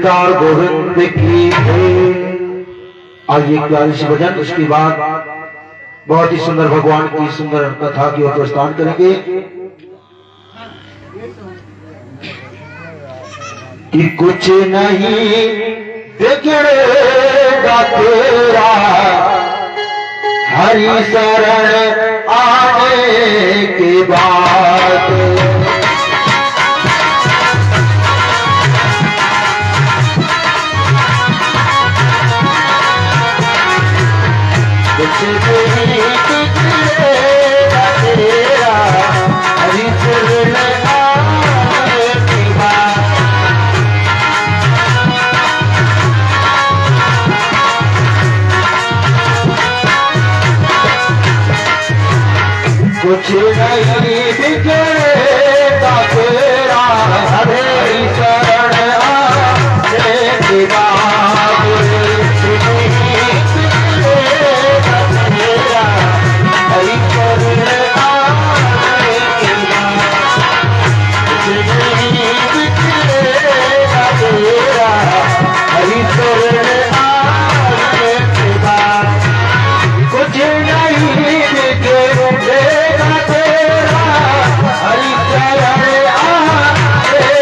सरकार गोविंद की है। आइए प्यारी सी भजन, उसके बाद बहुत ही सुंदर भगवान की सुंदर कथा की ओर प्रस्थान करेंगे कि कुछ नहीं बिगड़ेगा तेरा हरि शरण आने के बाद। कुछ नहीं बिगड़ेगा तेरा हरि शरण आने के बाद। कुछ नहीं बिगड़ेगा तेरा हरि शरण आने के बाद। कुछ नहीं बिगड़ेगा तेरा हरि शरण आने के बाद। कुछ नहीं बिगड़ेगा तेरा हरि शरण आने के बाद। कुछ नहीं बिगड़ेगा तेरा हरि शरण आने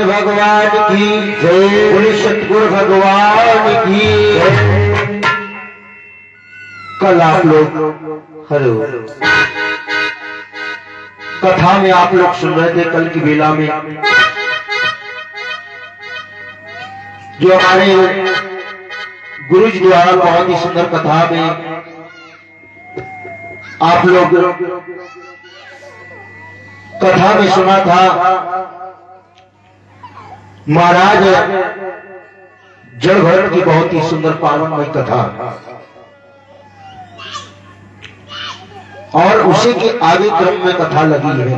भगवान की जय, बोले सतगुरु भगवान की जय। कल आप लोग हेलो कथा में आप लोग सुन रहे थे, कल की बेला में जो हमारे गुरु जी द्वारा बहुत ही सुंदर कथा में आप लोग कथा में सुना था। महाराज जड़ भरण की बहुत ही सुंदर पावनमय कथा, और उसी के आगे क्रम में कथा लगी है।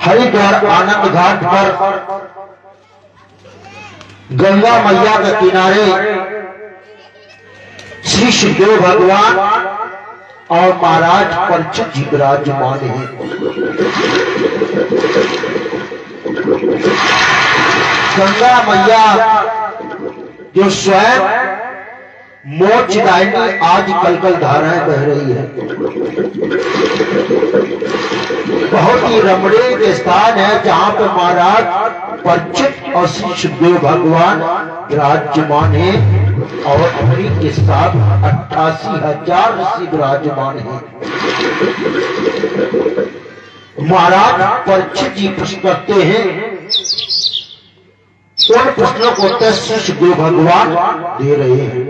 हरिद्वार आनंद घाट पर गंगा मैया के किनारे श्री सुखदेव भगवान और महाराज परीक्षित जी विराजमान हैं। गंगा मैया जो स्वयं मोक्षदायिनी आज कल धाराएं बह रही है, बहुत ही रमणीय स्थान है जहां पर महाराज परीक्षित और श्री सुखदेव भगवान विराजमान है, और हरि के साथ 88,000 ऋषि विराजमान है। महाराज परीक्षित जी प्रश्न करते हैं, उन प्रश्नों को उत्तर श्री सुखदेव भगवान दे रहे हैं।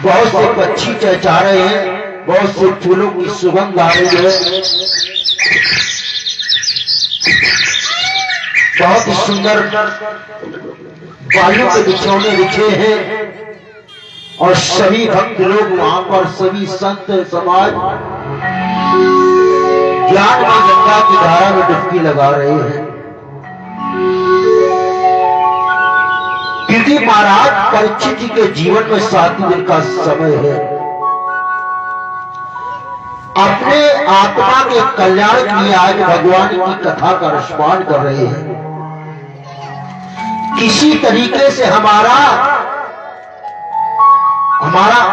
बहुत से पक्षी चहचा रहे हैं, बहुत से फूलों की सुगंध आ रही है, बहुत ही सुंदर बालू के बिछौने बिछे हैं, और सभी भक्त लोग वहां पर, सभी संत समाज ज्ञान में गंगा की धारा में डुबकी लगा रहे हैं। क्योंकि महाराज परीक्षित जी के जीवन में 7 दिन का समय है, अपने आत्मा के कल्याण के लिए आज भगवान की कथा का रसपान कर रहे हैं। किसी तरीके से हमारा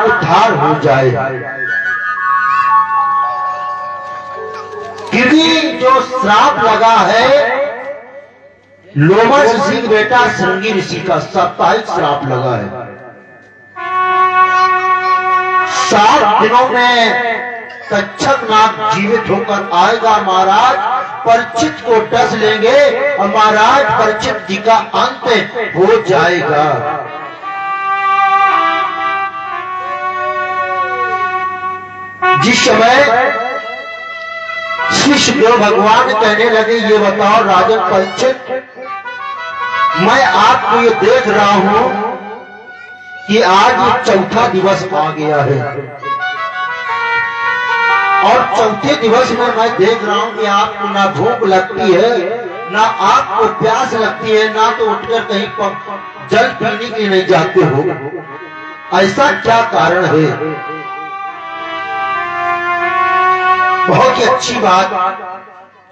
उद्धार हो जाए। क्योंकि जो श्राप लगा है लोमस सिंह बेटा श्रृंगी ऋषि का साप्ताहिक श्राप लगा है। 7 दिनों में तक्षक नाग जीवित होकर आएगा महाराज, परीक्षित को डस लेंगे और महाराज परीक्षित जी का अंत हो जाएगा। जिस समय श्री सुखदेव भगवान कहने लगे, ये बताओ राजन परीक्षित, मैं आपको ये देख रहा हूं कि आज ये चौथा दिवस आ गया है और चौथे दिवस में मैं देख रहा हूं कि आपको ना भूख लगती है, ना आपको प्यास लगती है, ना तो उठकर कहीं पर जल पीने के लिए नहीं जाते हो, ऐसा क्या कारण है? बहुत ही अच्छी बात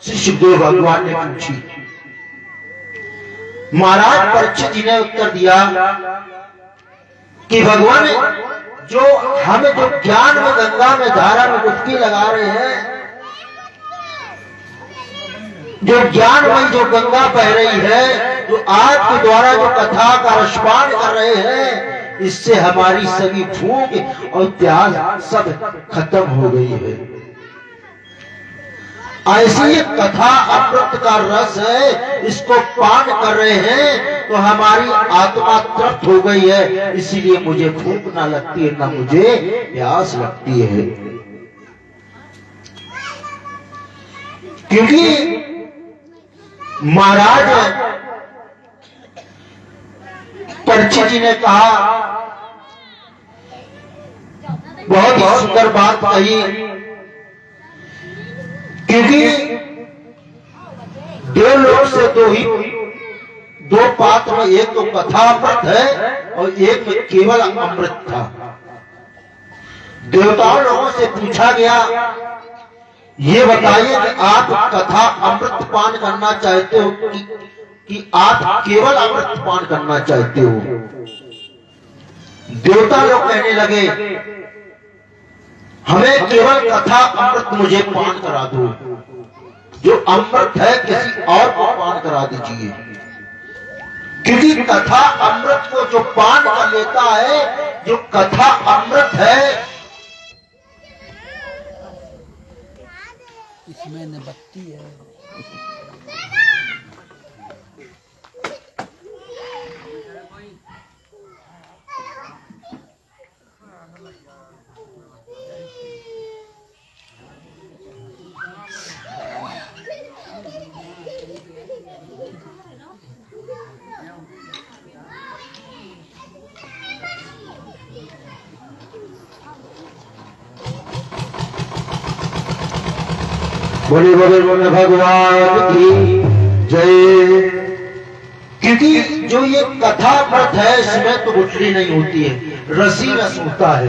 श्री सुखदेव भगवान ने पूछी। महाराज परीक्षित जी ने उत्तर दिया कि भगवान जो हमें जो ज्ञान में गंगा में धारा में डुबकी लगा रहे हैं, जो ज्ञान में जो गंगा बह रही है, जो आपके द्वारा जो कथा का रसपान कर रहे हैं, इससे हमारी सभी भूख और प्यास सब खत्म हो गई है। ऐसी कथा अमृत का रस है, इसको पान कर रहे हैं तो हमारी आत्मा तृप्त हो गई है, इसीलिए मुझे भूख ना लगती है, ना मुझे प्यास लगती है। क्योंकि महाराज परीक्षित जी ने कहा, बहुत ही सुंदर बात कही, क्योंकि देवलोक से दो पात्र में एक तो कथा अमृत है और एक में केवल अमृत था। देवताओं लोगों से पूछा गया, ये बताइए कि आप कथा अमृत पान करना चाहते हो कि आप केवल अमृत पान करना चाहते हो? देवता लोग कहने लगे, हमें केवल कथा अमृत मुझे पान करा दो, जो अमृत है किसी और को पान करा दीजिए। क्योंकि कथा अमृत को जो पान कर लेता है, जो कथा अमृत है, इसमें नबत्ती है। बोले बोले बोले भगवान की जय। क्योंकि जो ये कथा अमृत है, इसमें तो गुठली नहीं होती है, रसी रस होता है।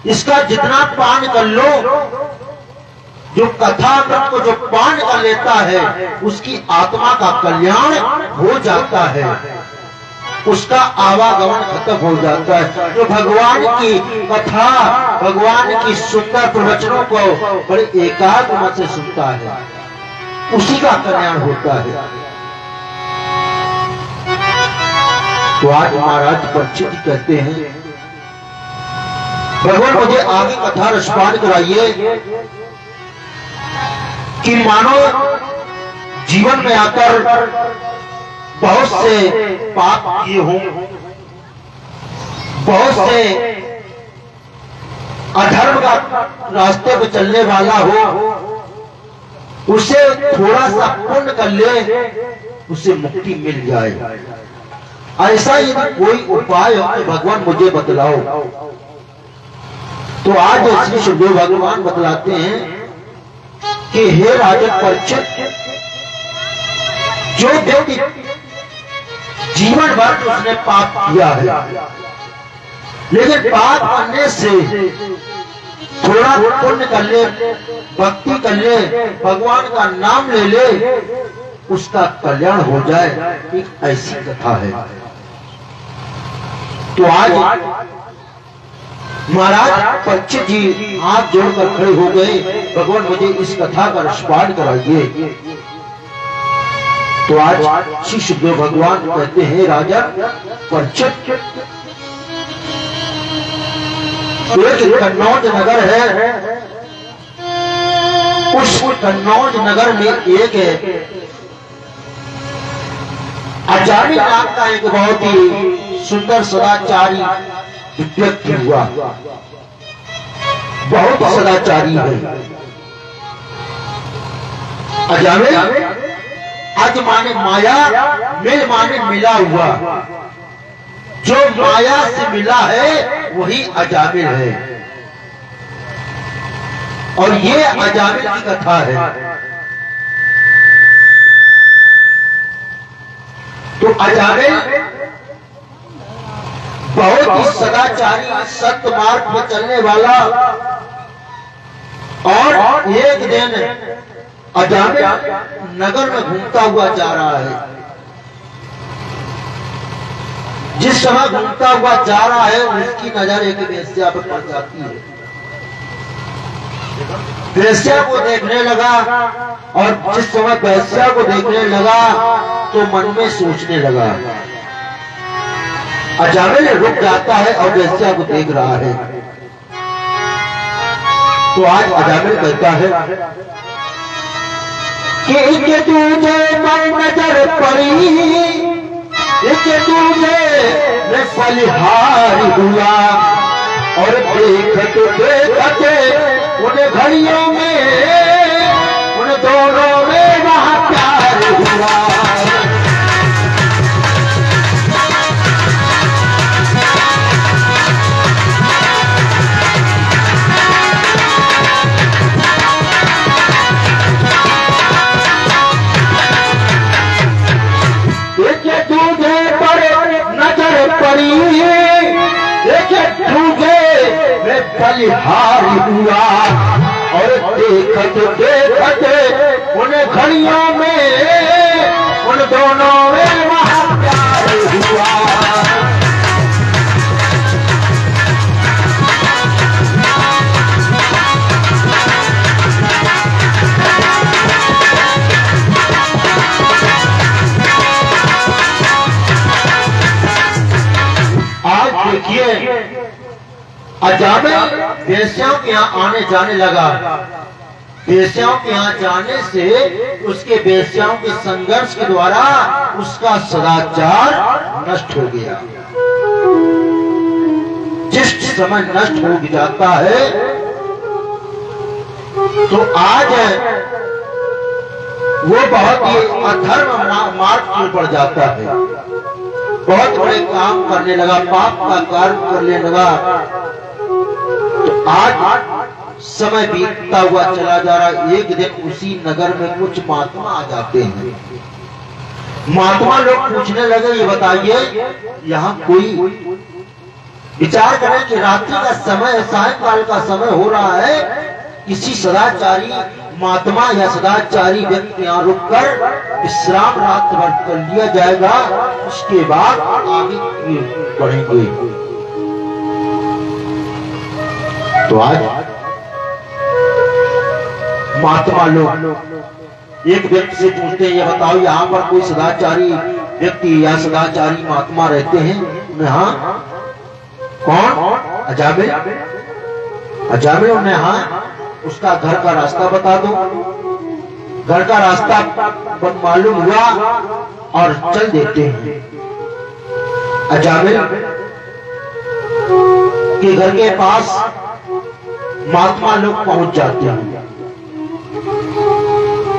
इसका जितना पान कर लो, जो कथा अमृत को जो पान कर लेता है, उसकी आत्मा का कल्याण हो जाता है, उसका आवागमन खत्म हो जाता है। जो भगवान की कथा, भगवान की सुंदर प्रवचनों को बड़े एकाग्र मन से सुनता है, उसी का कल्याण होता है। तो आज महाराज परीक्षित कहते हैं, भगवान मुझे आगे कथा रसपान कराइए कि मानो जीवन में आकर बहुत से पाप किए हों, बहुत से अधर्म का रास्ते पर चलने वाला हो, उसे थोड़ा सा पुण्य कर ले, उसे मुक्ति मिल जाए। ऐसा यदि कोई उपाय हो तो भगवान मुझे बतलाओ। तो आज श्री सुखदेव भगवान बतलाते हैं कि हे राजन परीक्षित, जो व्यक्ति जीवन भर उसने पाप किया है, लेकिन पाप करने से थोड़ा पुण्य कर ले, भक्ति कर ले, भगवान का नाम ले ले, उसका कल्याण हो जाए, एक ऐसी कथा है। तो आज महाराज परीक्षित जी हाथ जोड़कर खड़े हो गए, भगवान मुझे इस कथा का रसपान कराइए। तो आज श्री सुखदेव भगवान कहते हैं, राजा परीक्षित, एक कन्नौज नगर है, उस कन्नौज नगर में एक अजामिल नाम का एक बहुत ही सुंदर सदाचारी व्यक्ति हुआ, बहुत सदाचारी है। अजामिल अज माने माया, मिल माने मिला हुआ, जो माया से मिला है वही अजामिल है। और ये अजामिल की कथा है। तो अजामिल बहुत ही सदाचारी, सत्य मार्ग पर चलने वाला, और एक दिन अजामिल नगर में घूमता हुआ जा रहा है। जिस समय घूमता हुआ जा रहा है, उसकी नजर एक वेश्या पर पड़ जाती है। वेश्या को देखने लगा, और जिस समय वेश्या को देखने लगा तो मन में सोचने लगा। अजामिल रुक जाता है और वेश्या को देख रहा है। तो आज अजामिल कहता है कि तुझे पर नजर पड़ी, तुझे मैं बलिहारी हुआ, और देखते देखते उन घड़ियों में, उन दोनों में वहां प्यार हुआ। बलिहारी हुआ, और देखते देखते उन घड़ियों में, उन दोनों में वहां प्यार हुआ। आज देखिए, अजामिल वेश्याओं के यहाँ आने जाने लगा। वेश्याओं के यहाँ जाने से उसके वेश्याओं के संघर्ष के द्वारा उसका सदाचार नष्ट हो गया। जिस समय नष्ट हो जाता है, तो आज वो बहुत ही अधर्म मार्ग पर बढ़ जाता है, बहुत बड़े काम करने लगा, पाप का कार्य करने लगा। तो आज समय बीतता हुआ चला जा रहा। एक दिन उसी नगर में कुछ महात्मा आ जाते हैं। महात्मा लोग पूछने लगे, ये बताइए यहाँ कोई, विचार करें कि रात्रि का समय, सायंकाल का समय हो रहा है, किसी सदाचारी महात्मा या सदाचारी व्यक्ति यहाँ रुककर विश्राम रात भर कर लिया जाएगा, उसके बाद आगे बढ़ेंगे। तो आज महात्मा लोग एक व्यक्ति से पूछते हैं, ये बताओ यहाँ पर कोई सदाचारी व्यक्ति या सदाचारी महात्मा रहते हैं? हाँ। कौन? अजामिल। अजामिल ने हाँ, उसका घर का रास्ता बता दो। घर का रास्ता मालूम हुआ और चल देते हैं। अजामिल के घर के पास महात्मा लोग पहुंच जाते हैं।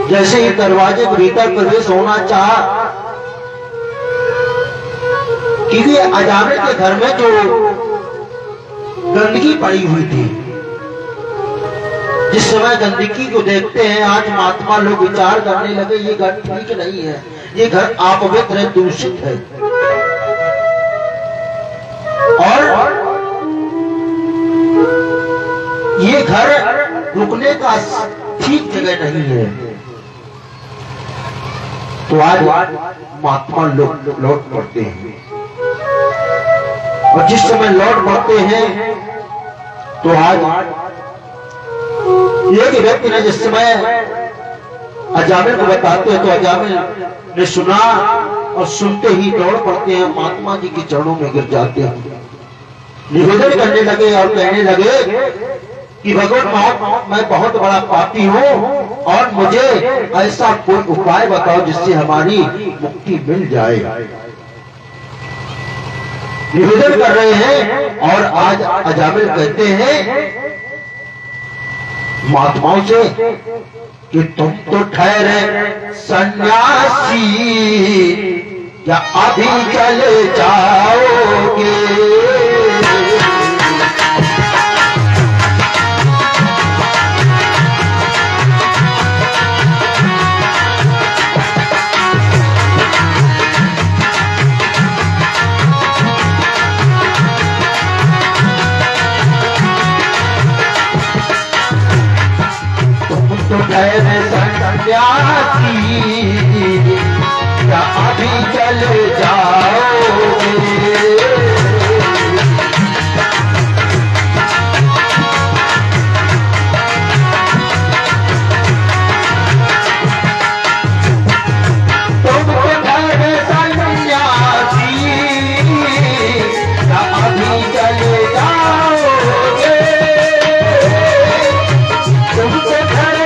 जैसे ही दरवाजे के भीतर प्रवेश होना चाहा, क्योंकि अजामिल के घर में जो गंदगी पड़ी हुई थी, जिस समय गंदगी को देखते हैं, आज महात्मा लोग विचार करने लगे, ये घर ठीक नहीं है, ये घर अपवित्र है, दूषित है, और ये घर रुकने का ठीक जगह नहीं है। तो आज महात्मा लोग लौट पड़ते हैं, और जिस समय लौट पड़ते हैं तो आज एक व्यक्ति ने जिस समय अजामिल को बताते हैं तो अजामिल ने सुना और सुनते ही दौड़ पड़ते हैं, महात्मा जी के चरणों में गिर जाते हैं, निवेदन करने लगे और कहने लगे कि भगवान महात्मा मैं बहुत बड़ा पापी हूँ और मुझे ऐसा कोई उपाय बताओ जिससे हमारी मुक्ति मिल जाए। निवेदन कर रहे हैं और आज अजामिल कहते हैं महात्माओं से कि तुम तो ठहरे सन्यासी, या अभी चले जाओगे? ठहरे सन्यासी, या अभी चले जाओगे? तुम तो ठहरे सन्यासी, या अभी चले जाओगे? तुम तो ठहरे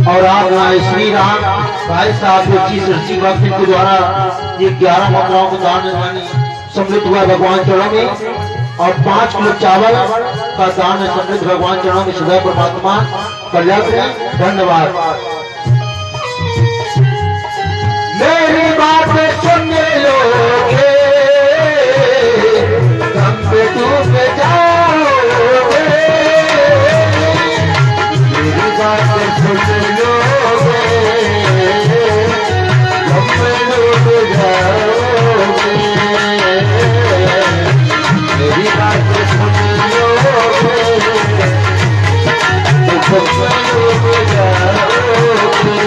और आप श्री राम भाई साहब जी सृष्टि भक्त के द्वारा ये 11 मुद्राओं को दान सम्मिलित हुआ भगवान चरणों में, और 5 किलो चावल का दान सम्मिलित भगवान चरणों में सदैव परमात्मा कल्याण करें। धन्यवाद। मेरी बात सुन लोगे, दम पे डूब जाओगे। मेरी बात सुन लोगे, दम पे डूब जाओगे। मेरी बात सुन लोगे, दम पे डूब जाओगे।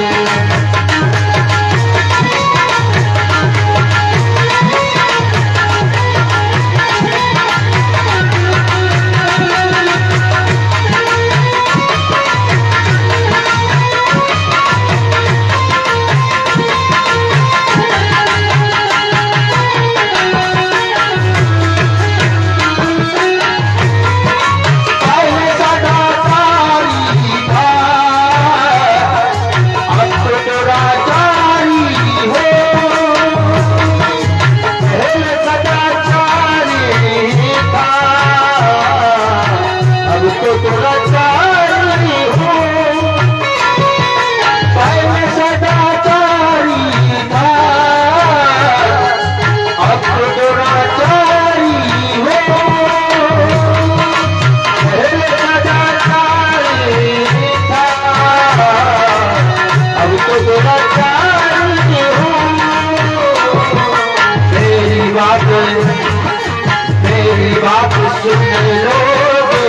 मेरी बात सुन लोगे,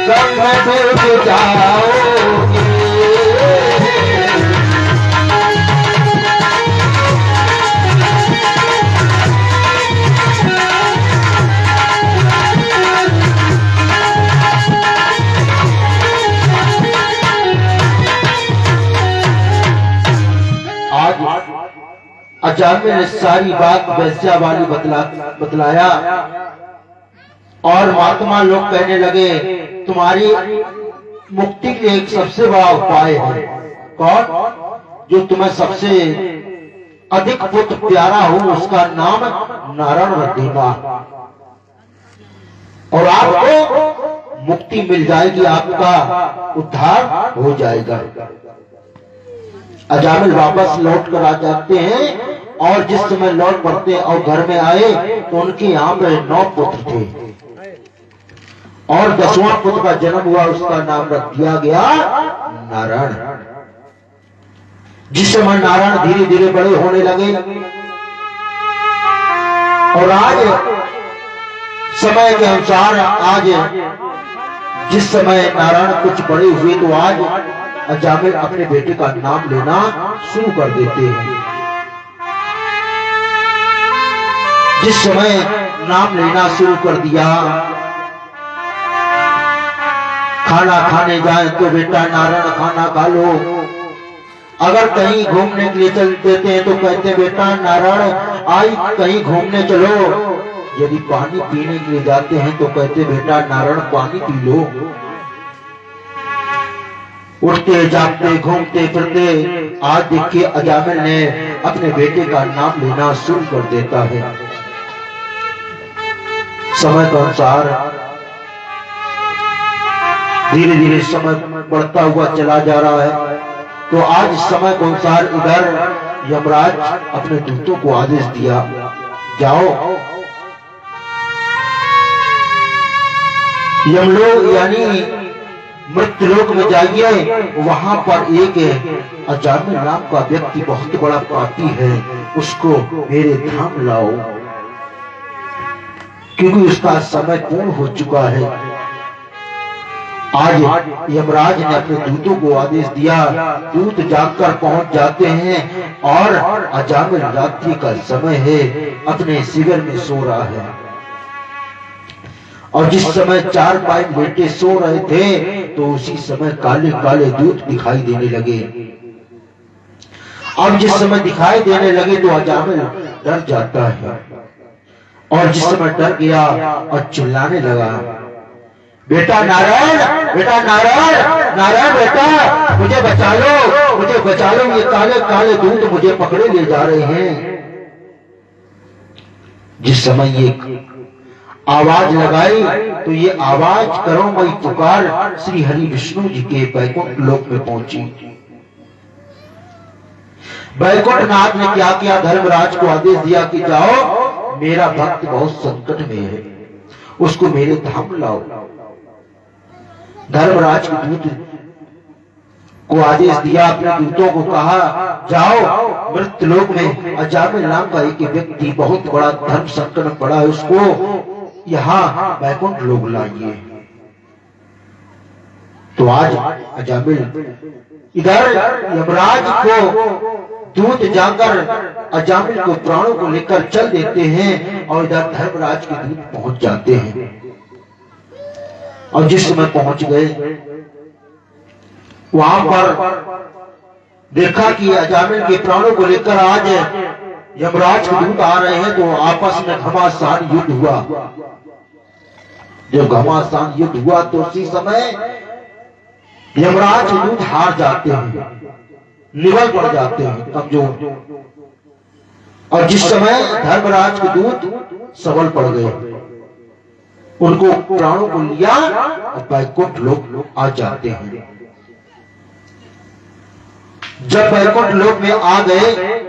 दम पे डूब जाओगे। अजामिल ने सारी बात वैश्या वाली बतलाया और महात्मा लोग कहने लगे तुम्हारी मुक्ति के एक सबसे बड़ा उपाय है। कौन? जो तुम्हें सबसे अधिक पुत्र प्यारा हो उसका नाम नारायण रखना और आपको मुक्ति मिल जाएगी, आपका उद्धार हो जाएगा। अजामिल वापस लौट कर आ जाते हैं और जिस समय लौट पड़ते और घर में आए तो उनके यहाँ पे 9 पुत्र थे और 10वां पुत्र का जन्म हुआ, उसका नाम रख दिया गया नारायण। जिस समय नारायण धीरे धीरे बड़े होने लगे और आज समय के अनुसार आज जिस समय नारायण कुछ बड़े हुए तो आज अजामिल अपने बेटे का नाम लेना शुरू कर देते हैं। जिस समय नाम लेना शुरू कर दिया, खाना खाने जाए तो बेटा नारायण खाना खा लो, अगर कहीं घूमने के लिए चल देते हैं तो कहते बेटा नारायण आई कहीं घूमने चलो, यदि पानी पीने के लिए जाते हैं तो कहते बेटा नारायण पानी पी लो। उठते जागते घूमते फिरते आज देखिए अजामिल ने अपने बेटे का नाम लेना शुरू कर देता है। समय के अनुसार धीरे धीरे समय बढ़ता हुआ चला जा रहा है तो आज समय के अनुसार इधर यमराज अपने दूतों को आदेश दिया, जाओ यमलोक यानी मृत्युलोक में जाइए, वहां पर एक अजामिल नाम का व्यक्ति बहुत बड़ा पापी है, उसको मेरे धाम लाओ, क्योंकि उसका समय पूर्ण हो चुका है। आज यमराज ने अपने दूतों को आदेश दिया, दूत जाकर पहुंच जाते हैं और अजामिल रात्रि का समय है, अपने शिविर में सो रहा है और जिस समय 4 पाई बेटे सो रहे थे तो उसी समय काले काले दूत दिखाई देने लगे। अब जिस समय दिखाई देने लगे तो अजामिल डर जाता है और जिस समय डर गया और चिल्लाने लगा, बेटा नारायण, बेटा नारायण, नारायण बेटा मुझे बचा लो, मुझे बचा लो, ये काले काले दूत मुझे पकड़े ले जा रहे हैं। जिस समय ये आवाज लगाई तो ये आवाज करुणमयी पुकार श्री हरि विष्णु जी के बैकुंठ लोक में पहुंची। बैकुंठ नाथ ने क्या किया, धर्मराज को आदेश दिया कि जाओ मेरा भक्त बहुत संकट में है, उसको मेरे धाम लाओ। धर्मराज के दूत को आदेश दिया, अपने दूतों को कहा जाओ मृत्युलोक में अजामिल नाम का एक व्यक्ति बहुत बड़ा धर्म संकट में पड़ा है, उसको यहाँ बैकुंठ लोक लाइए। तो आज अजामिल इधर यमराज को दूत जाकर अजामिल को प्राणों को लेकर चल देते हैं और इधर धर्मराज के दूत पहुंच जाते हैं और जिस समय पहुंच गए वहां पर देखा कि अजामिल के प्राणों को लेकर आज यमराज के दूत आ रहे हैं तो आपस में घमासान युद्ध हुआ। जब घमासान युद्ध हुआ तो उसी समय यमराज के दूत हार जाते हैं, निवल पड़ जाते हैं, कमजोर, और जिस समय धर्मराज के दूत सबल पड़ गए, उनको प्राणों को लिया और बैकुंठ लोक आ जाते हैं। जब बैकुंठ लोक में आ गए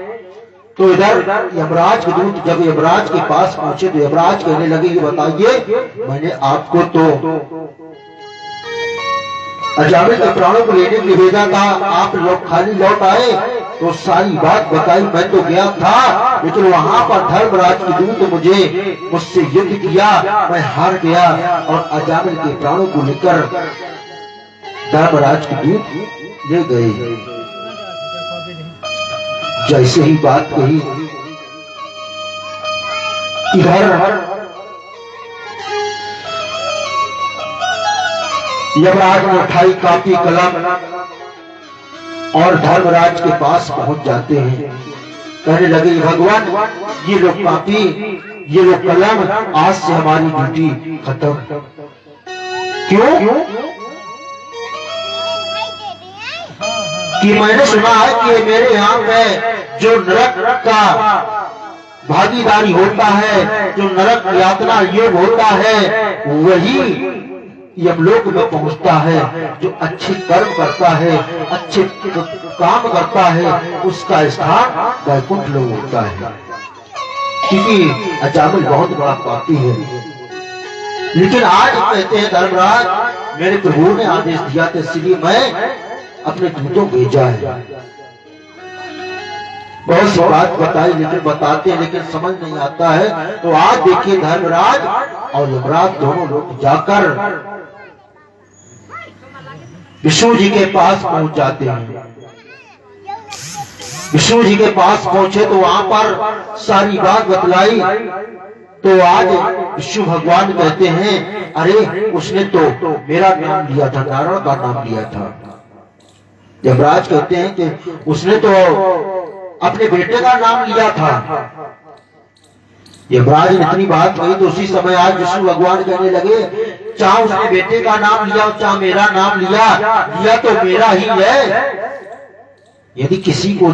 तो इधर यमराज के दूत जब यमराज के पास पहुंचे तो यमराज कहने लगे, ये बताइए मैंने आपको तो अजामिल के प्राणों को लेने के लिए भेजा था, आप लोग खाली लौट आए, तो सारी बात बताई। मैं तो गया था लेकिन वहां पर धर्मराज के दूत मुझसे युद्ध किया, मैं हार गया और अजामिल के प्राणों को लेकर धर्मराज के दूत ले गए। जैसे ही बात कही इधर यमराज ने उठाई कापी कलम और धर्मराज के पास पहुंच जाते हैं। कहने लगे, भगवान ये लोग कापी, ये लोग कलम, आज से हमारी ड्यूटी खत्म। क्यों? कि मैंने सुना है कि मेरे यहाँ पे जो नरक का भागीदारी होता है, जो नरक यातना योग होता है, वही यमलोक में पहुंचता है। जो अच्छे कर्म करता है, अच्छे काम करता है, उसका स्थान वैकुंठ लोक होता है। क्योंकि अजामिल बहुत बड़ा पापी है। लेकिन आज कहते हैं धर्मराज मेरे प्रभु ने आदेश दिया था, इसलिए मैं अपने दूतों भेजा है। बहुत सी बात बताई, लेकिन बताते हैं लेकिन समझ नहीं आता है। तो आज देखिए धर्मराज और यमराज दोनों लोग जाकर विष्णु जी के पास पहुंच जाते हैं। विष्णु जी के पास पहुंचे तो वहां पर सारी बात बतलाई। तो आज विष्णु भगवान कहते हैं अरे उसने तो मेरा नाम लिया था, नारायण का नाम लिया था। यमराज कहते हैं कि उसने तो अपने बेटे का नाम लिया था। यमराज ने इतनी बात कही तो उसी समय आज विष्णु भगवान कहने लगे चाहे उसने बेटे का नाम लिया चाहे मेरा नाम लिया तो मेरा ही है। यदि किसी को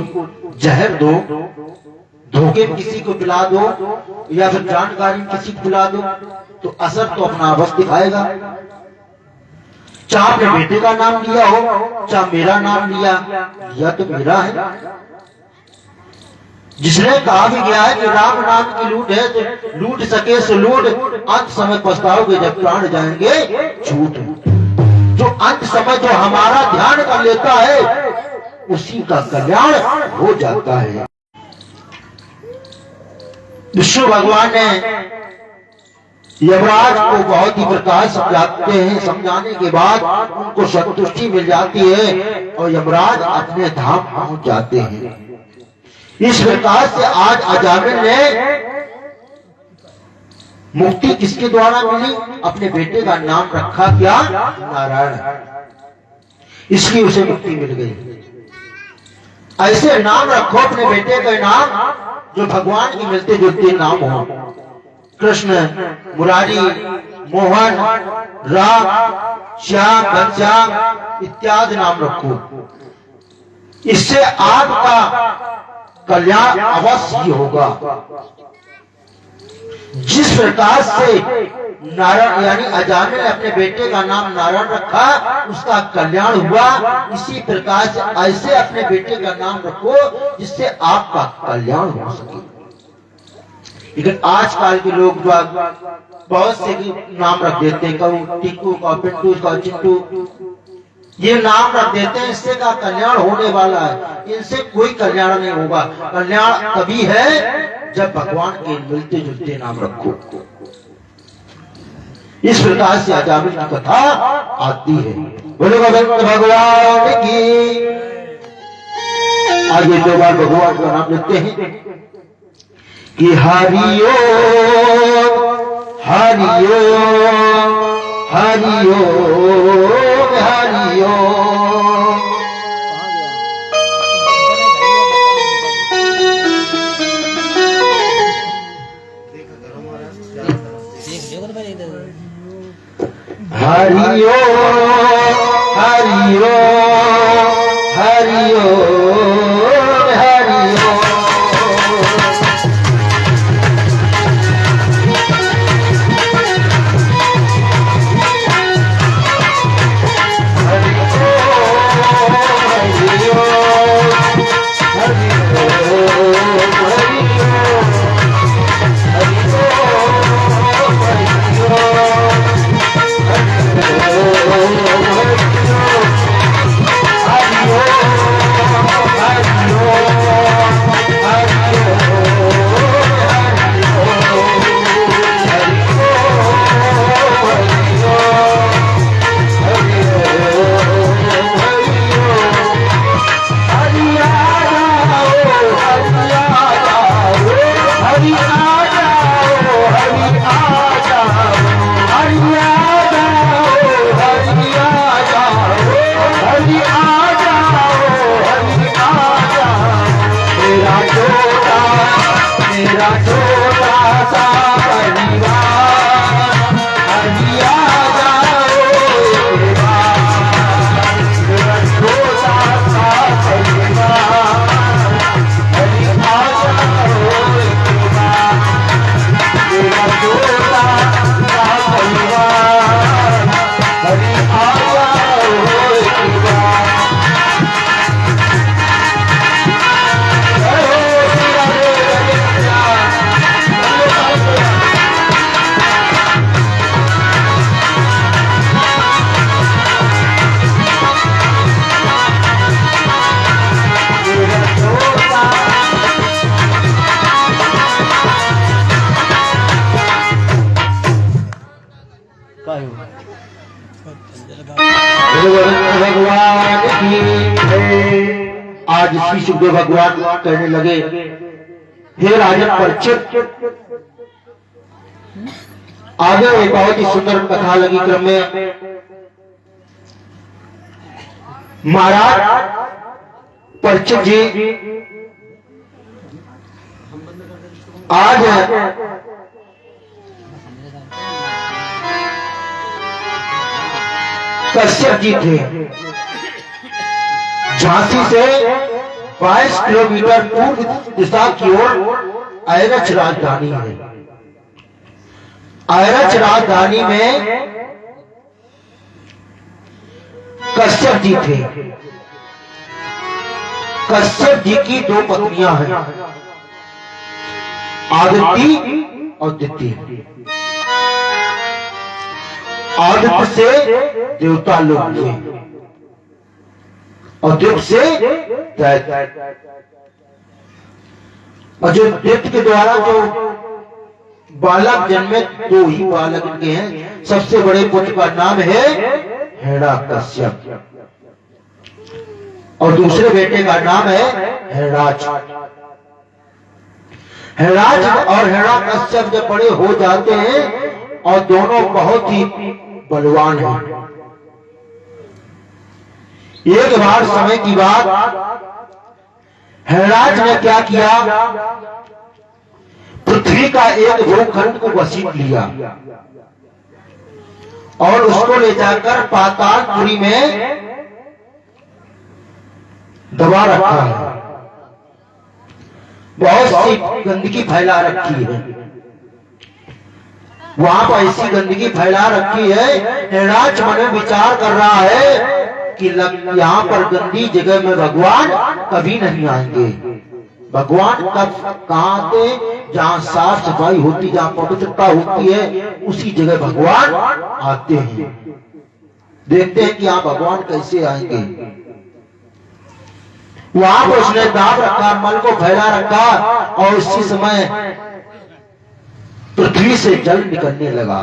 जहर दो, धोखे में किसी को पिला दो या फिर जानकारी में किसी को पिला दो तो असर तो अपना अवश्य दिखाएगा। चाहे अपने बेटे का नाम लिया हो चाहे मेरा नाम लिया तो मेरा है। जिसने कहा भी गया है कि राम नाम की लूट है तो लूट सके सो लूट, अंत समय पछताओगे जब प्राण जाएंगे छूट। जो अंत समय जो हमारा ध्यान कर लेता है उसी का कल्याण हो जाता है। विष्णु भगवान ने यमराज को बहुत ही प्रकार समझाते हैं। समझाने के बाद उनको संतुष्टि मिल जाती है और यमराज अपने धाम पहुंच जाते हैं। इस प्रकार से आज अजामिल ने मुक्ति किसके द्वारा मिली? अपने बेटे का नाम रखा क्या? नारायण। इसलिए उसे मुक्ति मिल गई। ऐसे नाम रखो अपने बेटे का नाम जो भगवान के मिलते जुलते नाम हो। कृष्ण, मुरारी, मोहन, राम, श्याम, घनश्याम इत्यादि नाम रखो। इससे आपका कल्याण अवश्य होगा। जिस प्रकार से नारायण यानी अजामिल ने अपने बेटे का नाम नारायण रखा उसका कल्याण हुआ, इसी प्रकार से ऐसे अपने बेटे का नाम रखो जिससे आपका कल्याण हो सके। लेकिन आजकल के लोग बहुत से नाम रख देते हैं, कहूँ टिक्कू का, पिंटू का, चिंटू, ये नाम रख देते हैं इससे का कल्याण होने वाला है। इनसे कोई कल्याण नहीं होगा। कल्याण तभी है जब भगवान के मिलते जुलते नाम रखो। इस प्रकार से अजामिल की कथा आती है। बोलो भगवान की। आगे दो बार भगवान का नाम लेते हैं कि हरिओ हरिओ हरिओ हरिओ। हरिओ हरिओ हरिओ हरिओ। भगवान की आज श्री सुखदेव भगवान कहने लगे, हे राजन परीक्षित, आगे एक बहुत ही सुंदर कथा लगी क्रम में। महाराज परीक्षित जी आज कश्यप जी थे, झांसी से 22 किलोमीटर पूर्व दिशा की ओर अयरच राजधानी है। अयरच राजधानी में कश्यप जी थे। कश्यप जी की 2 पत्नियां हैं, आदित्य और दिति। आदित्य से देवता लोग थे और दित्य से दैत्य। और जो दित्य के द्वारा जो बालक जन्मे 2 ही बालक के हैं। सबसे बड़े पुत्र का नाम है हिरण्यकश्यप और दूसरे बेटे का नाम है हिरण्यराज। हिरण्यराज और हिरण्यकश्यप जब बड़े हो जाते हैं और दोनों बहुत ही बलवान हैं। एक बार समय की बात, हिरण्यराज ने क्या किया, पृथ्वी का एक भूखंड को वसीयत लिया और उसको ले जाकर पातालपुरी में दबा रखा है। बहुत सी गंदगी फैला रखी है वहां पर, ऐसी गंदगी फैला रखी है। हिरण्यराज मन में विचार कर रहा है कि यहाँ पर गंदी जगह में भगवान कभी नहीं आएंगे। भगवान कब कहाँ आते, जहाँ साफ सफाई होती, जहाँ पवित्रता होती है, उसी जगह भगवान आते हैं। देखते हैं कि यहाँ भगवान कैसे आएंगे। वहां पर उसने दाब रखा, मल को फैला रखा और उसी समय पृथ्वी से जल निकलने लगा।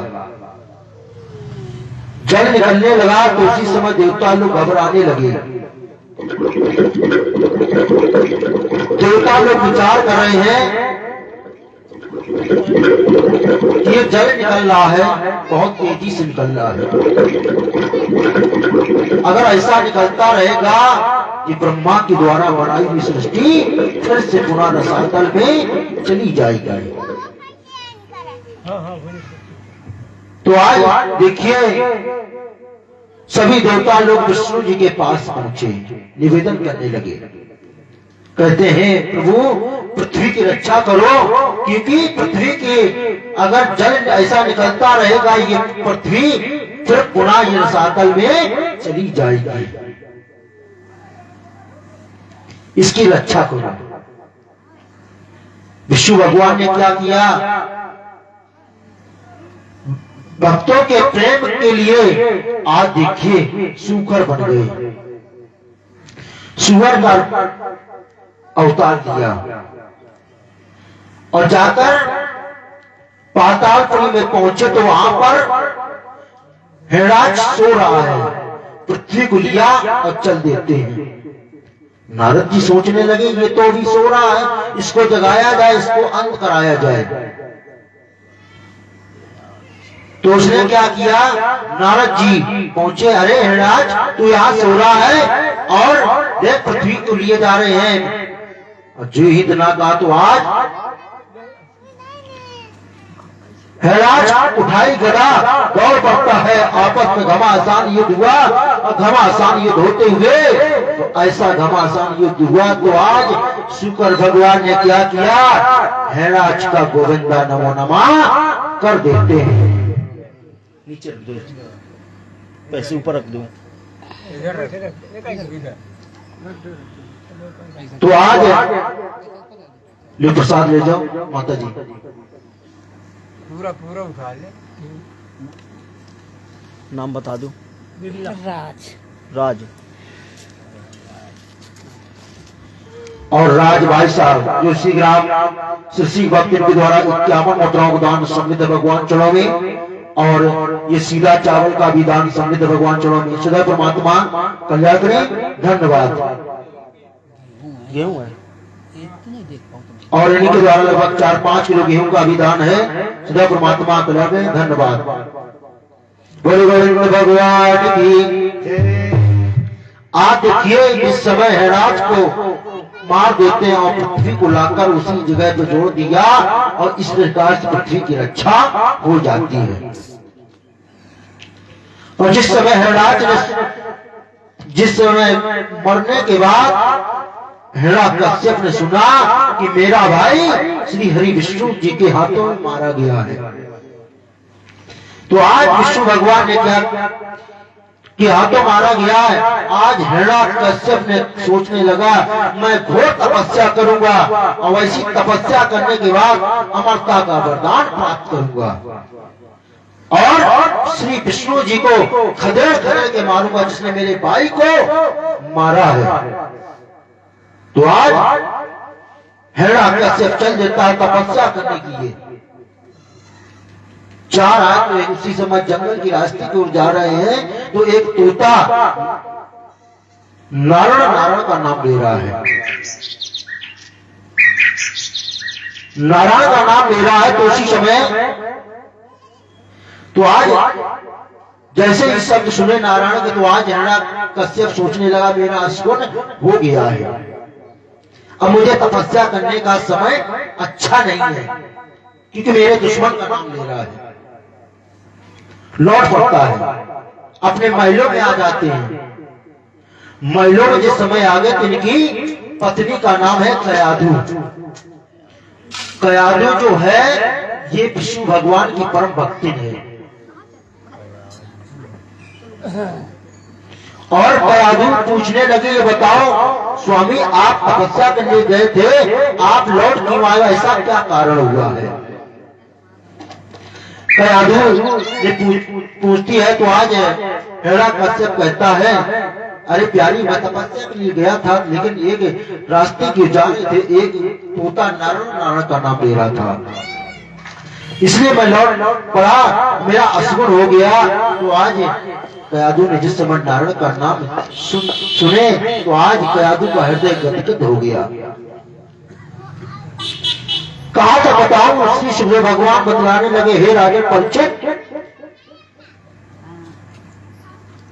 जल निकलने लगा तो उसी समय देवता लोग घबराने लगे। देवता लोग विचार कर रहे हैं कि ये जल निकल रहा है, बहुत तेजी से निकल रहा है। अगर ऐसा निकलता रहेगा कि ब्रह्मा के द्वारा बनाई हुई सृष्टि फिर से पुनः रसातल में चली जाएगी। तो आज देखिए सभी देवता लोग विष्णु जी के पास पहुंचे, निवेदन करने लगे। कहते हैं प्रभु पृथ्वी की रक्षा करो, क्योंकि पृथ्वी की अगर जल ऐसा निकलता रहेगा ये पृथ्वी फिर पुनः ये रसातल में चली जाएगी। इसकी रक्षा करो। विष्णु भगवान ने क्या किया, भक्तों के प्रेम के लिए आज देखिए सूकर बन गए, सुअर का अवतार दिया और जाकर पातालपुरी में पहुंचे तो वहां पर हिरण्यराज सो रहा है। पृथ्वी को लिया और चल देते हैं। नारद जी सोचने लगे ये तो अभी सो रहा है, इसको जगाया जाए, इसको अंत कराया जाए। तो उसने क्या किया, नारद जी पहुंचे, अरे हिरण्यराज तू यहाँ सो रहा है और देख पृथ्वी को लिए जा रहे हैं। और जो ही इतना कहा तो आज हिरण्यराज उठाई गदा दौड़ पड़ता है। आपस में घमासान युद्ध हुआ और घमासान युद्ध होते हुए तो ऐसा घमासान युद्ध हुआ तो आज शुक्र भगवान ने क्या किया, हिरण्यराज का गोविंदा नमो नमः कर देते हैं। नीचे रख दो, पैसे ऊपर रख दो। तो आज ले प्रसाद ले जाओ माता जी, पूरा पूरा उठा ले। नाम बता दो। राज। राज और राज भाई साहब जो श्री ग्राम श्री भक्ति के द्वारा 51 मुद्राओं को दान समृद्ध भगवान चढ़ावे और ये सीधा चावल का भी दान समृद्ध भगवान चरणों में सदा परमात्मा कल्याण करें। धन्यवाद। गेहूं है और इन्हीं के द्वारा लगभग 4-5 किलो गेहूं का भी दान है। सदा परमात्मा कल्याण करें। धन्यवाद। बोले गोविंद भगवान की। आप देखिए इस समय हैराज को मार देते हैं और पृथ्वी को लाकर उसी जगह पे जोड़ दिया और इस प्रकार से पृथ्वी की रक्षा हो जाती है। और जिस समय हैराज ने जिस समय मरने के बाद हिरण्यकश्यप ने सुना कि मेरा भाई श्री हरि विष्णु जी के हाथों में मारा गया है, तो आज विष्णु भगवान ने क्या कि हाथों मारा गया है। आज हिरण्यकश्यप ने सोचने लगा मैं घोर तपस्या करूंगा और वैसी तपस्या करने के बाद अमरता का वरदान प्राप्त करूंगा और श्री विष्णु जी को खदेड़ खदेड़ के मारूंगा जिसने मेरे भाई को मारा है। तो आज हिरण्यकश्यप चल देता है तपस्या करने के लिए। 4 आदमी उसी समय जंगल की रास्ते की ओर जा रहे हैं तो एक तोता नारायण का नाम ले रहा है। नारायण का नाम ले रहा है तो उसी समय तो आज जैसे ही शब्द सुने नारायण के तो आज हिरण्यकश्यप सोचने लगा मेरा अस्वन हो गया है, अब मुझे तपस्या करने का समय अच्छा नहीं है क्योंकि मेरे दुश्मन का नाम ले रहा है। लौट पड़ता है अपने महलों में आ जाते हैं। महलों में जिस समय आ गए तो इनकी पत्नी का नाम है कयाधु। कयाधु जो है ये विष्णु भगवान की परम भक्ति है और कयाधु पूछने लगे ये बताओ स्वामी आप तपस्या करने गए थे आप लौट क्यों आए, ऐसा क्या कारण हुआ है। कयाधु ये पूछती है तो आज हिरण्यकश्यप कहता है अरे प्यारी मैं तपस्या के लिए गया था लेकिन एक रास्ते की जा रहे थे एक तोता नारायण का नाम ले रहा था इसलिए मैं लौट पड़ा मेरा असगुण हो गया। तो आज कयाधु ने जिस समय नारायण का नाम सुने तो आज कयाधु का हृदय गदगद हो गया। कहा था बताऊं श्री सुखदेव भगवान बतलाने लगे हे राजन परीक्षित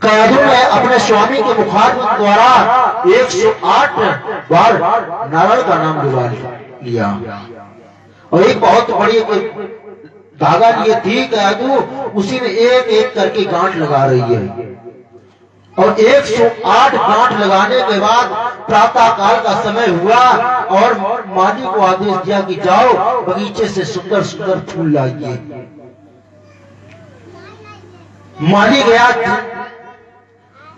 कयाधु ने अपने स्वामी के मुखारविंद द्वारा 108 बार नारायण का नाम बुला लिया और एक बहुत बड़ी धागा लिए थी कयाधु उसी में एक एक करके गांठ लगा रही है और 108 गांठ लगाने के बाद प्रातः काल का समय हुआ और माली को आदेश दिया कि जाओ बगीचे से सुंदर सुंदर फूल लाइए। माली गया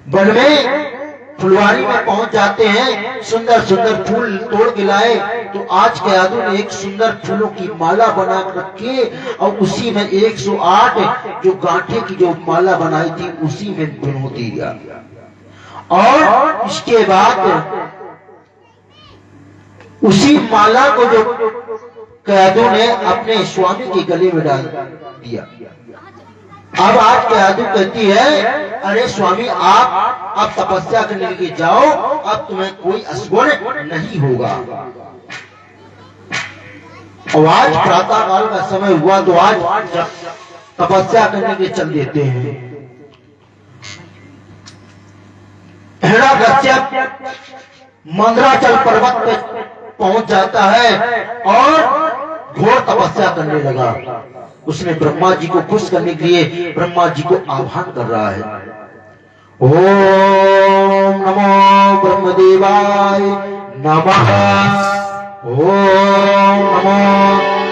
वन में फुलवारी में पहुंच जाते हैं सुंदर सुंदर फूल तोड़ के लाए तो आज कयाधु ने एक सुंदर फूलों की माला बना रखी और उसी में 108 जो गांठे की जो माला बनाई थी उसी में भिगो दिया और इसके बाद उसी माला को जो कयाधु ने अपने स्वामी के गले में डाल दिया। अब आज कयाधु कहती है अरे स्वामी आप अब तपस्या करने के लिए जाओ अब तुम्हें कोई असगुण नहीं होगा। और आज प्रातः काल का समय हुआ तो आज तपस्या करने के लिए चल देते हैं। हिरण्यकश्यप मंदराचल पर्वत पे पहुंच जाता है और घोर तपस्या करने लगा। उसने ब्रह्मा जी को खुश करने के लिए ब्रह्मा जी को आह्वान कर रहा है ओम नमो ब्रह्मदेवाय नमः ओम नमो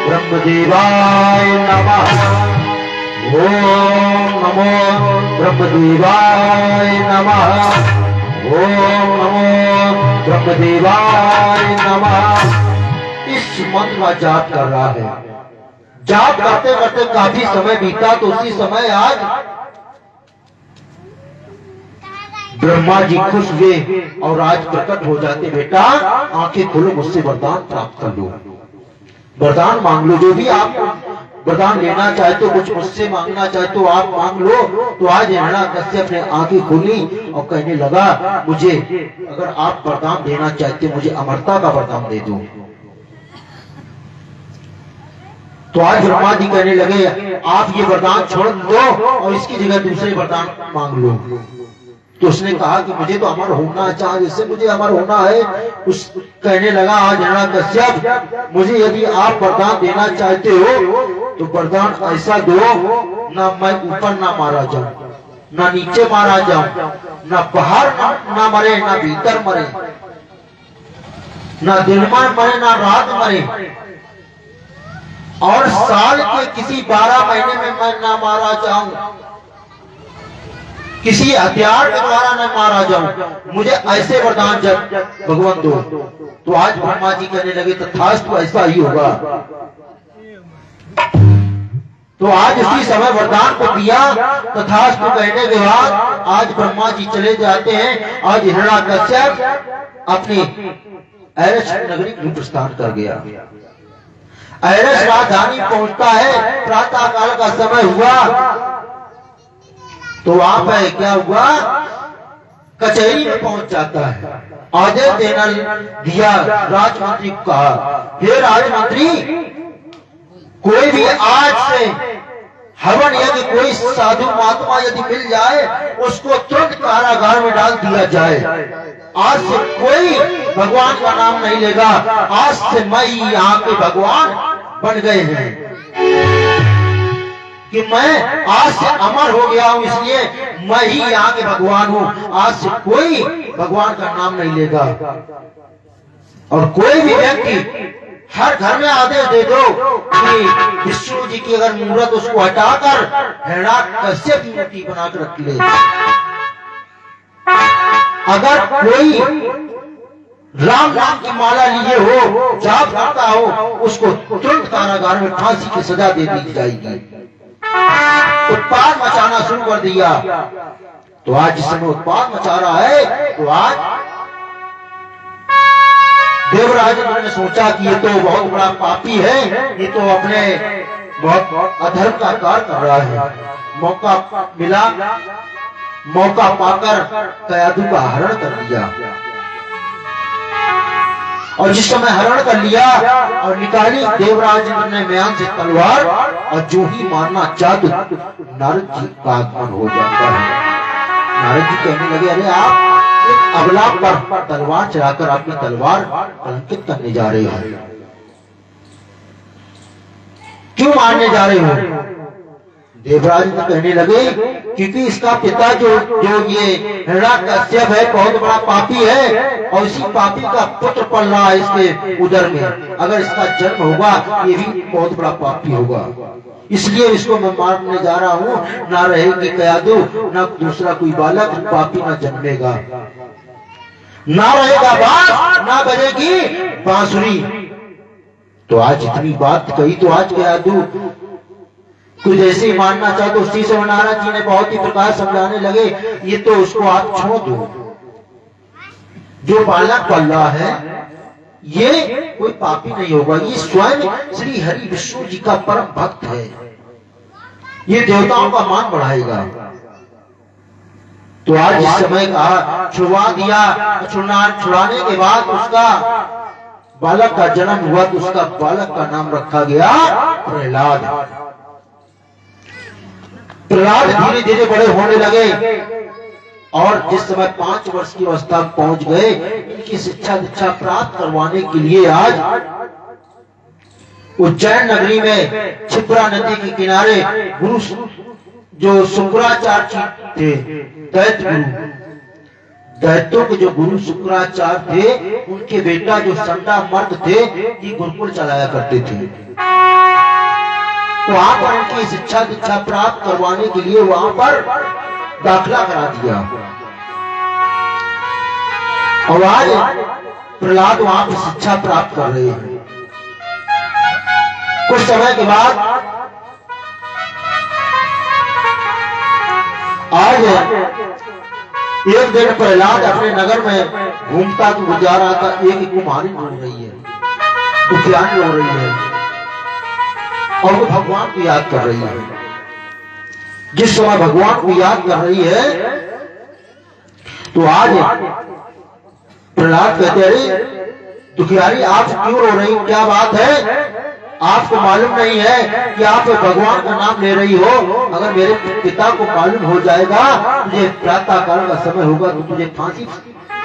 ब्रह्मदेवाय नमः ओम नमो ब्रह्मदेवाय नमः ओम नमो ब्रह्मदेवाय नमः। इस मंत्र का जाप कर रहा है। जाप करते करते काफी समय बीता तो उसी समय आज ब्रह्मा जी खुश हुए और आज प्रकट हो जाते बेटा आंखें खोलो मुझसे वरदान प्राप्त कर लो वरदान मांग लो जो भी आप वरदान लेना चाहे तो कुछ मुझसे मांगना चाहे तो आप मांग लो। तो आज हिरण्याकश्यप ने आंखें खोली और कहने लगा मुझे अगर आप वरदान देना चाहते मुझे अमरता का वरदान दे दो। तो आज ब्रह्मा जी कहने लगे आप ये वरदान छोड़ दो और इसकी जगह दूसरे वरदान मांग लो। तो उसने कहा कि मुझे तो अमर होना चाहे, जिससे मुझे अमर होना है। उस कहने लगा आज हिरण्याकश्यप मुझे यदि आप वरदान देना चाहते हो तो वरदान ऐसा दो ना मैं ऊपर ना मारा जाऊं, ना नीचे मारा जाऊं, ना बाहर ना मरे, ना भीतर मरे, ना दिन में मरे ना रात मरे, और साल के किसी 12 महीने में मैं ना मारा जाऊं, किसी हथियार के द्वारा न मारा जाऊं, मुझे ऐसे वरदान जब भगवान दो। तो आज ब्रह्मा जी कहने लगे तथास्तु ऐसा ही होगा। तो आज उसी समय वरदान को दिया। तथास्तु कहने के बाद आज ब्रह्मा जी चले जाते हैं। आज हिरण्याकश्यप अपनी ऐरस नगरी में प्रस्थान कर गया। ऐरस राजधानी पहुंचता है, प्रातः काल का समय हुआ। तो वहां पर क्या हुआ, कचहरी में पहुंच जाता है। आदेश देना दिया, राजमंत्री को कहा हे राजमंत्री कोई भी आज से हवन यदि कोई साधु महात्मा यदि मिल जाए उसको तुरंत कारागार में डाल दिया जाए। आज से कोई भगवान का नाम नहीं लेगा। आज से मैं यहाँ के भगवान बन गए हैं कि मैं आज से अमर हो गया हूं, इसलिए मैं ही यहाँ के भगवान हूं। आज से कोई भगवान का नाम नहीं लेगा। और कोई भी व्यक्ति हर घर में आदेश दे दो कि विष्णु जी की अगर मूर्त उसको हटाकर हिरण्याकश्यप की मूर्ति बनाकर रख ले। अगर कोई राम नाम की माला लिए हो, जाप करता हो, उसको तुरंत कारागार में फांसी की सजा दे दी जाएगी। उत्पाद मचाना शुरू कर दिया। तो आज जिस समय उत्पाद मचा रहा है तो आज देवराज ने सोचा कि ये तो बहुत बड़ा पापी है, ये तो अपने बहुत अधर्म का कार्य कर रहा है। मौका मिला, मौका पाकर कयादू का हरण कर लिया। और जिस समय हरण कर लिया और निकाली देवराज ने म्यान से तलवार, और जो ही मारना चाहते नारद जी का आगमन हो जाता है। नारद जी कहने लगे अरे आप अबला पर तलवार चलाकर अपनी तलवार कलंकित करने जा रहे हो, क्यों मारने जा रहे हो? देवराज जी कहने लगे क्योंकि इसका पिता जो ये हिरण्याकश्यप है बहुत बड़ा पापी है, और इसी पापी का पुत्र पल रहा है इसके उदर में। अगर इसका जन्म होगा ये भी बहुत बड़ा पापी होगा, इसलिए इसको मैं मारने जा रहा हूँ। ना रहेगी कयादू, ना दूसरा कोई बालक पापी ना जन्मेगा, ना रहेगा बांस, ना बजेगी बांसुरी। तो आज इतनी बात कही तो आज कयादू कुछ ऐसे ही मानना चाहे तो उसी से नारद जी ने बहुत ही प्रकार समझाने लगे ये तो उसको आप छोड़ दो, जो बालक पल रहा है ये कोई पापी नहीं होगा, ये स्वयं श्री हरि विष्णु जी का परम भक्त है, ये देवताओं का मान बढ़ाएगा। तो आज इस समय कहा छुड़वा दिया। छुड़ाने के बाद उसका बालक का जन्म हुआ तो उसका बालक का नाम रखा गया प्रहलाद। प्रहलाद धीरे धीरे बड़े होने लगे और जिस समय 5 वर्ष की अवस्था पहुंच गए, इनकी शिक्षा दीक्षा प्राप्त करवाने के लिए आज उज्जैन नगरी में क्षिप्रा नदी के किनारे गुरु जो शुक्राचार्य थे, दैत्य गुरु, दैत्यों के जो गुरु शुक्राचार्य थे, उनके बेटा जो संडा मर्द थे, ये गुरुकुल चलाया करते थे। वहां पर उनकी शिक्षा दीक्षा प्राप्त करवाने के लिए वहां पर दाखिला करा दिया। और आज प्रहलाद वहां पर शिक्षा प्राप्त कर रहे हैं। कुछ समय के बाद आज एक दिन प्रहलाद अपने नगर में घूमता तो गुजार रहा था। एक कुम्हारी रो रही है, दुखियान रो रही है। और वो भगवान को याद कर रही है। जिस समय भगवान को याद कर रही है तो आज प्रहलाद कहते अरे दुखियारी आप क्यों रो रही, क्या बात है? आपको मालूम नहीं है कि आप भगवान का नाम ले रही हो। अगर मेरे पिता को मालूम हो जाएगा, तुझे प्रातः काल का समय होगा तो तुझे फांसी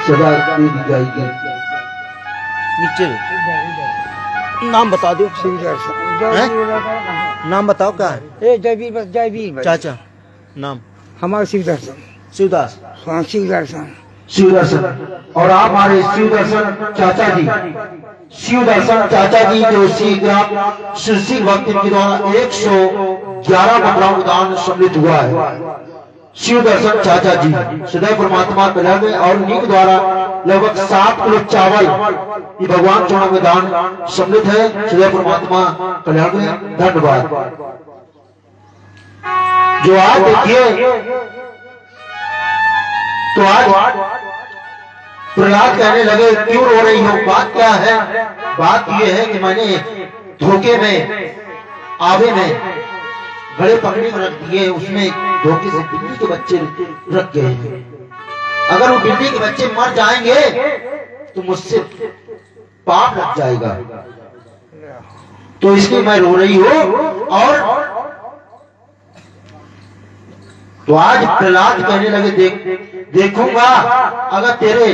सजा दे दी जाएगी। नीचे नाम बता दो। नाम बताओ क्या है? जयवीर चाचा नाम? हमारा शिवदर्शन। शिवदास। हाँ शिवदर्शन। शिवदर्शन। और आप हमारे शिवदर्शन चाचा जी, शिवदर्शन चाचा जी जो श्री ग्राम श्री भक्ति के द्वारा 111 मंडलों का दान सम्मिलित हुआ है। शिवदर्शन चाचा जी सदैव परमात्मा कल्याण में, और उन्हीं के द्वारा लगभग 7 किलो चावल ये भगवान चरणों में दान सम्मिलित है। सदैव परमात्मा कल्याण में धन्यवाद। जो आज देखिए तो आज प्रहलाद कहने लगे क्यों रो रही हो, बात क्या है? बात यह है कि मैंने धोखे में आवे में घड़े पकड़े में रख दिए, उसमें धोखे से बिल्ली के बच्चे रख गए। अगर वो बिल्ली के बच्चे मर जाएंगे तो मुझसे पाप लग जाएगा, तो इसलिए मैं रो रही हूं। और तो आज प्रहलाद कहने लगे देखूंगा अगर तेरे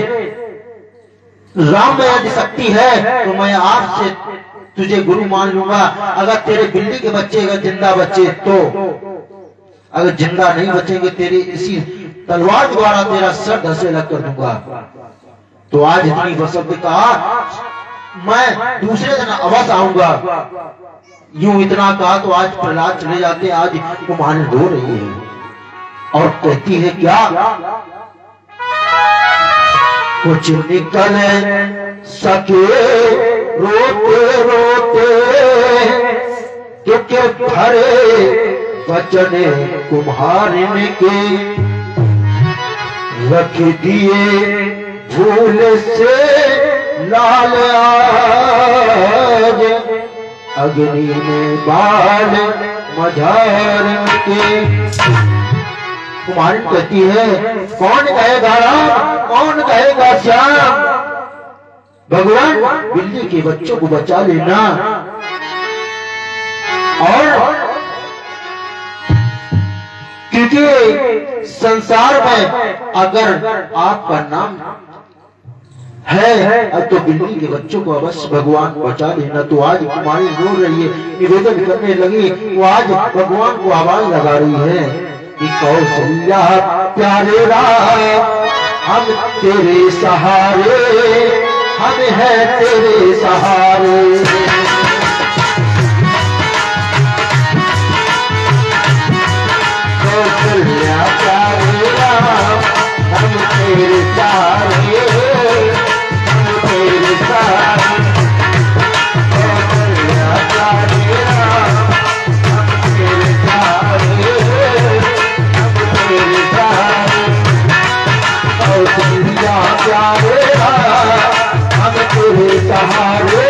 राम में यदि शक्ति है तो मैं आपसे तुझे गुरु मान लूंगा। अगर तेरे बिल्ली के बच्चे अगर जिंदा बचे तो, अगर जिंदा नहीं बचेंगे तेरे इसी तलवार द्वारा तेरा सर धसे लग कर दूंगा। तो आज इतनी वसत कहा मैं दूसरे दिन अवश्य आऊंगा। यूं इतना कहा तो आज प्रहलाद चले जाते। आज वो माने रो रही है और कहती है क्या, कुछ निकल सके रोते रोते क्योंकि भरे बचने कुम्हारने के, रख दिए भूल से लाल आज अग्नि में बाल मझार के। कुमारी कहती है कौन कहेगा राम, कौन कहेगा श्याम, भगवान बिल्ली के बच्चों को बचा लेना। और क्योंकि संसार में अगर आपका नाम है अब तो बिल्ली के बच्चों को अवश्य भगवान बचा लेना। तो आज कुमारी रो रही है, निवेदन करने लगी, वो आज भगवान को आवाज लगा रही है कि कौशल्या प्यारे राम हम तेरे सहारे, हम हैं तेरे सहारे। कौशल्या प्यारे राम हम तेरे सहारे, हम तेरे सहारे। कौशल्या प्यारे राम हम तेरे सहारे, कौशल्या प्यारे हम तेरे सहारे,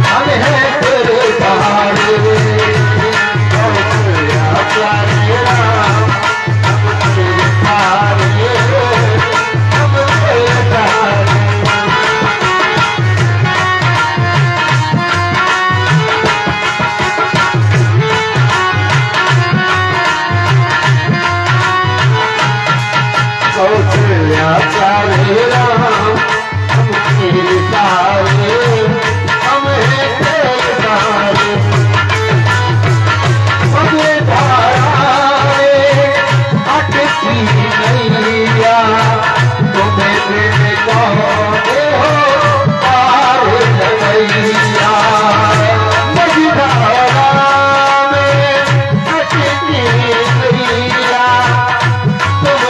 हम हैं तेरे सहारे। कौशल्या प्यारे हम तेरे सहारे, हम तेरे सहारे। कौशल्या प्यारे राम हम तेरे सहारे, हम हैं तेरे सहारे। मगे धाराए अटकी नैया, तुम्हें प्रेम कहोगे हो पार लगैया। मगे धाराए अटकी नैया, तुम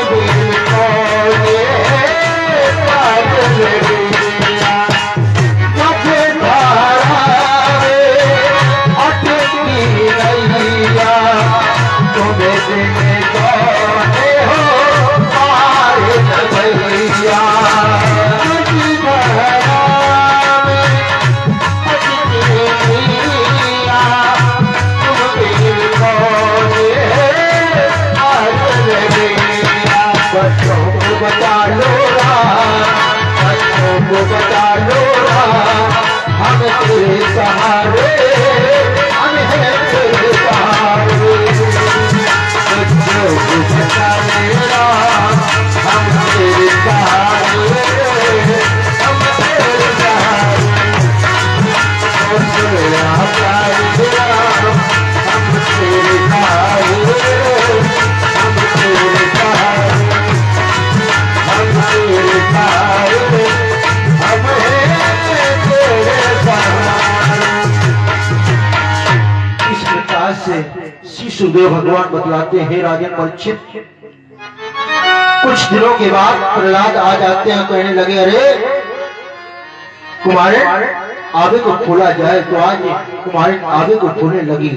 बच्चों को बचा लो बच्चों को बचा लो हम तेरे सहारे हम हैं तेरे सहारे बच्चों को बचा लेना हम तेरे सहारे हम तेरे सहारे हम तेरे सहारे हम तेरे सहारे इस प्रकार से श्री सुखदेव भगवान बतलाते हैं राजन परीक्षित। कुछ दिनों के बाद प्रहलाद आ जाते हैं, कहने लगे अरे तुम्हारे आगे को खोला जाए। तो आज तुम्हारे आगे को खोलने लगी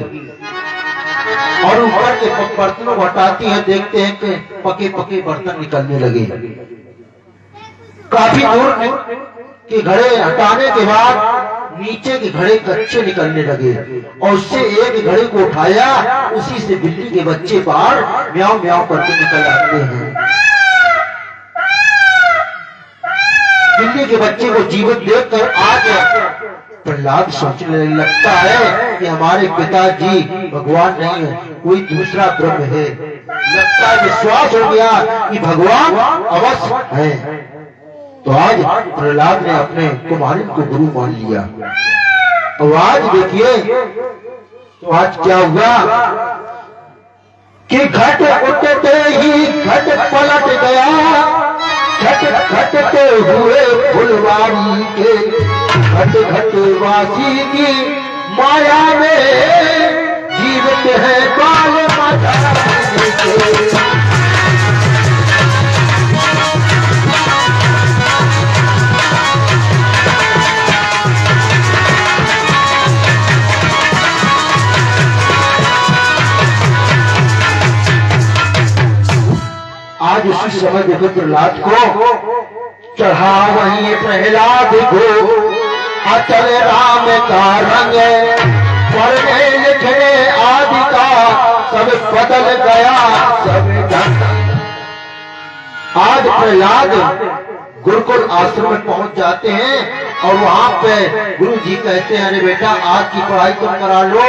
और ऊपर के बर्तनों को हटाती है, देखते हैं कि पके पके बर्तन निकलने लगे। काफी दूर के घड़े हटाने के बाद नीचे के घड़े कच्चे निकलने लगे और उससे एक घड़े को उठाया, उसी से बिल्ली के बच्चे बाहर म्याऊं म्याऊं करके निकल आते हैं। बिल्ली के बच्चे को जीवित देखकर आज प्रहलाद सोचने लगता है कि हमारे पिताजी भगवान नहीं है, कोई दूसरा ब्रह्म है। लगता है विश्वास हो गया कि भगवान अवश्य है। तो आज प्रहलाद ने अपने कुमारिन को गुरु मान लिया। और आज देखिए तो आज क्या हुआ कि घट उठते ही घट पलट गया, घट घटते हुए फुलवारी के घट घट वासी की माया में जीवित है बाल माता आज उसी समय देखो प्रहलाद को चढ़ा वही प्रहलाद को अचल राम का रंग पढ़ने लिखने आदि का सब बदल गया सब ढंग। आज प्रहलाद गुरुकुल आश्रम में पहुंच जाते हैं और वहां पे गुरु जी कहते हैं अरे बेटा आज की पढ़ाई तुम करा लो,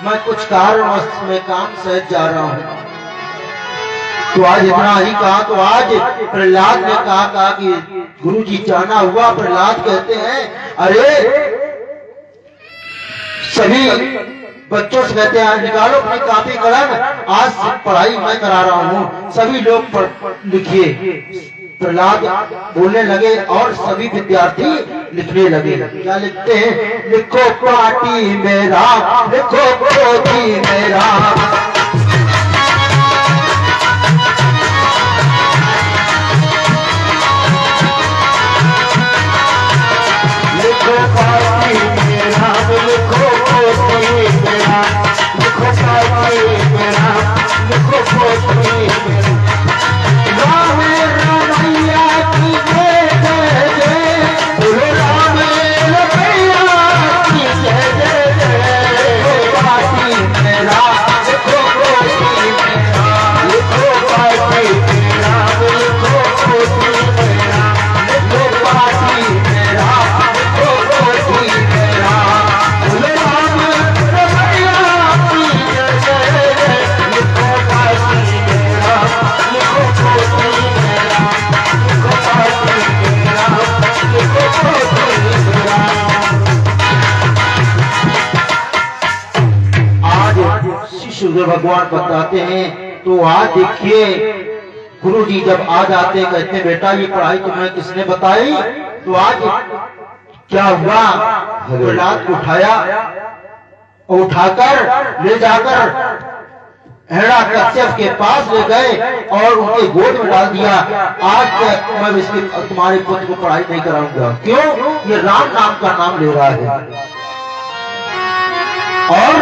मैं कुछ कारणवश में काम से जा रहा हूं। तो आज इतना ही कहा। तो आज प्रहलाद ने कहा कि गुरुजी जाना हुआ। प्रहलाद कहते हैं अरे सभी बच्चों से कहते हैं निकालो अपनी कॉपी कलम, आज पढ़ाई मैं करा रहा हूँ, सभी लोग लिखिए। प्रहलाद बोलने लगे और सभी विद्यार्थी लिखने लगे। क्या लिखते हैं? लिखो पार्टी मेरा, लिखो पोती मेरा, लिखो पार्टी मेरा, लिखो पोती मेरा, लिखो पार्टी मेरा, लिखो पोती मेरा। राम रमैया की जय जय जय, बोलो राम रमैया की जय जय जय। लिखो पार्टी मेरा, लिखो पोती मेरा, लिखो पार्टी मेरा, लिखो पोती मेरा, लिखो पार्टी मेरा, लिखो पोती मेरा। बोलो राम रमैया की जय जय जय। लिखो पार्टी मेरा, लिखो पोती मेरा, लिखो पार्टी मेरा, लिखो पोती मेरा। आज श्री सुखदेव भगवान बताते हैं। तो आज देखिए गुरु जी जब आ जाते हैं कहते हैं बेटा ये पढ़ाई तुम्हें किसने बताई? तो आज क्या हुआ, प्रहलाद को उठाया और उठाकर ले जाकर हिरण्याकश्यप के पास ले गए और उनके गोद में डाल दिया। आज तक मैं इसके तुम्हारे पुत्र को पढ़ाई नहीं कराऊंगा। क्यों? ये राम नाम का नाम ले रहा है। और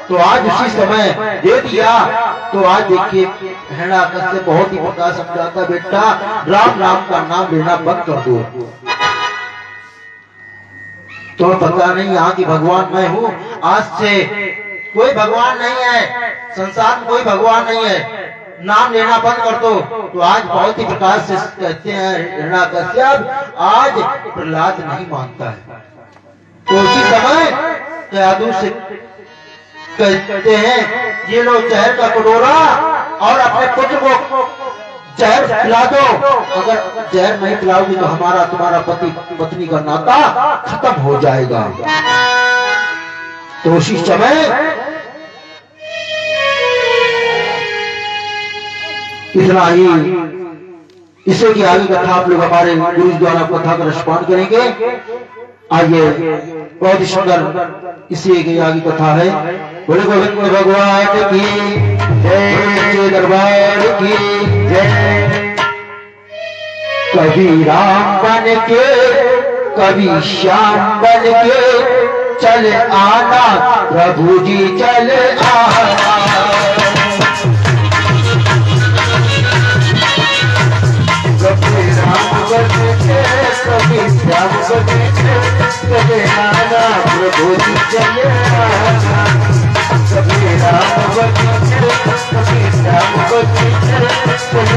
तो आज उसी समय दे दिया। तो आज देखिए हिरण्याकश्यप बहुत ही प्रकार समझाता बेटा राम नाम का नाम लेना बंद कर दो। तो पता नहीं यहाँ की भगवान मैं हूँ। आज से कोई भगवान नहीं है, संसार में कोई भगवान नहीं है। नाम लेना बंद कर दो। तो आज बहुत ही प्रकाश से कहते हैं हिरण्याकश्यप आज प्रहलाद नहीं मानता है। तो उसी समय दयालु से कहते हैं ये लो जहर का कटोरा और अपने पुत्र को जहर पिला दो। अगर जहर नहीं पिलाओगी तो हमारा तुम्हारा पति पत्नी का नाता खत्म हो जाएगा। तो उसी समय इतना ही। इसे की आगे कथा आप लोग हमारे गुरु द्वारा कथा का रसपान करेंगे। आइए बहुत ही सुंदर इसी की आगे कथा है। बोले गोविंद भगवान की जय, दरबार की जय। कभी राम बन के कभी श्याम बन के चल आना प्रभु जी चल आना। कभी राम बन के कभी श्याम बन के चल आना प्रभु जी चल आना। कभी राम बन के कभी श्याम बन के चल